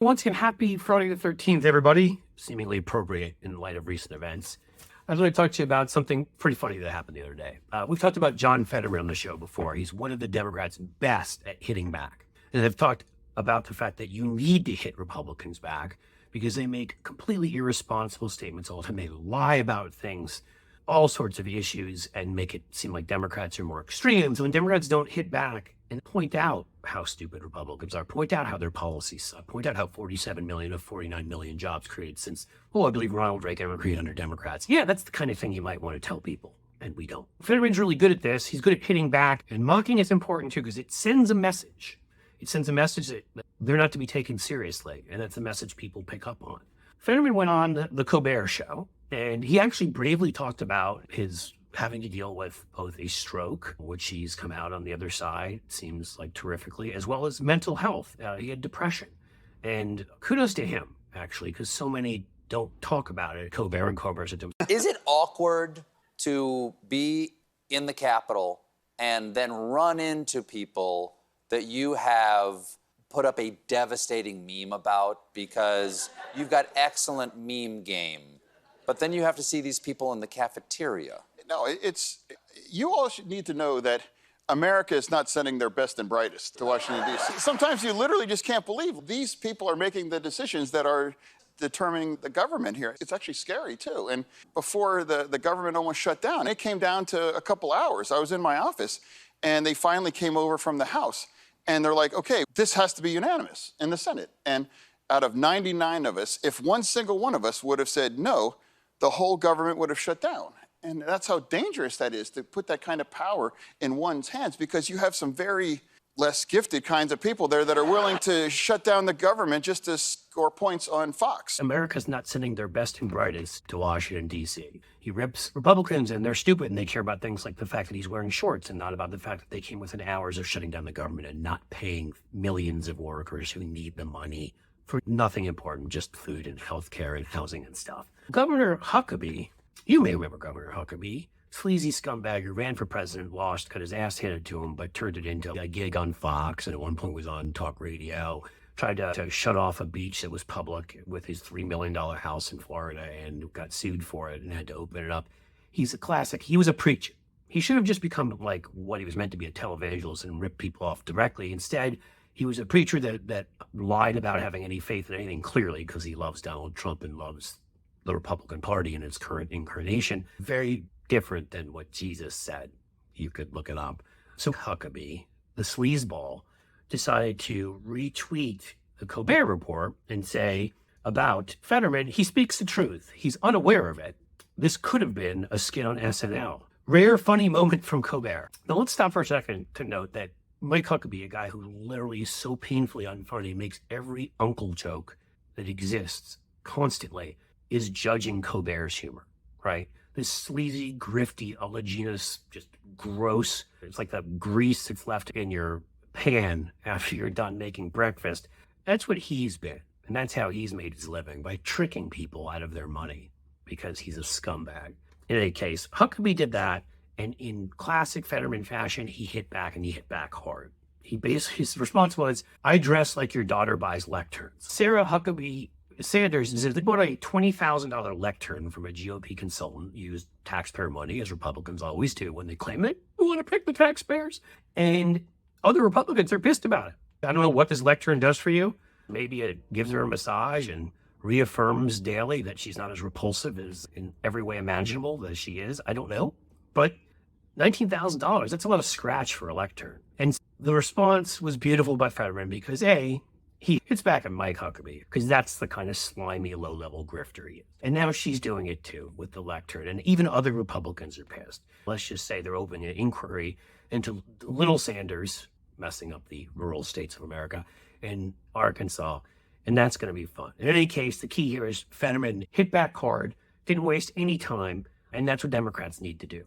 Once again, happy Friday the 13th, everybody. Seemingly appropriate in light of recent events. I'd like to talk to you about something pretty funny that happened the other day. We've talked about John Fetterman on the show before. He's one of the Democrats best at hitting back. And I've talked about the fact that you need to hit Republicans back because they make completely irresponsible statements all the time. They lie about things, all sorts of issues, and make it seem like Democrats are more extreme. So when Democrats don't hit back and point out how stupid Republicans are, point out how their policies suck, point out how 47 million of 49 million jobs created since, I believe Ronald Reagan were created under Democrats. Yeah, that's the kind of thing you might want to tell people, and we don't. Fetterman's really good at this. He's good at hitting back, and mocking is important too because it sends a message. It sends a message that they're not to be taken seriously, and that's a message people pick up on. Fetterman went on the Colbert Show, and he actually bravely talked about his having to deal with both a stroke, which he's come out on the other side, seems like terrifically, as well as mental health. He had depression. And kudos to him, actually, because so many don't talk about it. Colbert and Colbert's Is it awkward to be in the Capitol and then run into people that you have put up a devastating meme about because you've got excellent meme game, but then you have to see these people in the cafeteria? No, you all should need to know that America is not sending their best and brightest to Washington, D.C. Sometimes you literally just can't believe these people are making the decisions that are determining the government here. It's actually scary, too. And before the government almost shut down, it came down to a couple hours. I was in my office, and they finally came over from the House. And they're like, okay, this has to be unanimous in the Senate. And out of 99 of us, if one single one of us would have said no, the whole government would have shut down. And that's how dangerous that is, to put that kind of power in one's hands, because you have some very less gifted kinds of people there that are willing to shut down the government just to score points on Fox. America's not sending their best and brightest to Washington, D.C. He rips Republicans, and they're stupid, and they care about things like the fact that he's wearing shorts and not about the fact that they came within hours of shutting down the government and not paying millions of workers who need the money for nothing important, just food and health care and housing and stuff. Governor Huckabee, you may remember Governor Huckabee, sleazy scumbag who ran for president, lost, got his ass handed to him, but turned it into a gig on Fox, and at one point was on talk radio, tried to shut off a beach that was public with his $3 million house in Florida and got sued for it and had to open it up. He's a classic. He was a preacher. He should have just become like what he was meant to be, a televangelist, and ripped people off directly. Instead, he was a preacher that lied about having any faith in anything, clearly, because he loves Donald Trump and loves the Republican Party in its current incarnation. Very different than what Jesus said. You could look it up. So Huckabee, the sleazeball, decided to retweet the Colbert Report and say about Fetterman, he speaks the truth. He's unaware of it. This could have been a skit on SNL. Rare funny moment from Colbert. Now let's stop for a second to note that Mike Huckabee, a guy who literally is so painfully unfunny, makes every uncle joke that exists constantly, is judging Colbert's humor, right? This sleazy, grifty, oleaginous, just gross. It's like the grease that's left in your pan after you're done making breakfast. That's what he's been. And that's how he's made his living, by tricking people out of their money because he's a scumbag. In any case, Huckabee did that. And in classic Fetterman fashion, he hit back, and he hit back hard. His response was, I dress like your daughter buys lecterns. Sarah Huckabee Sanders said they bought a $20,000 lectern from a GOP consultant, used taxpayer money, as Republicans always do when they claim they want to pick the taxpayers. And other Republicans are pissed about it. I don't know what this lectern does for you. Maybe it gives her a massage and reaffirms daily that she's not as repulsive as in every way imaginable as she is. I don't know. But $19,000, that's a lot of scratch for a lectern. And the response was beautiful by Fetterman because, A, he hits back at Mike Huckabee because that's the kind of slimy, low-level grifter he is. And now she's doing it, too, with the lectern. And even other Republicans are pissed. Let's just say they're opening an inquiry into little Sanders messing up the rural states of America in Arkansas. And that's going to be fun. In any case, the key here is Fetterman hit back hard, didn't waste any time, and that's what Democrats need to do.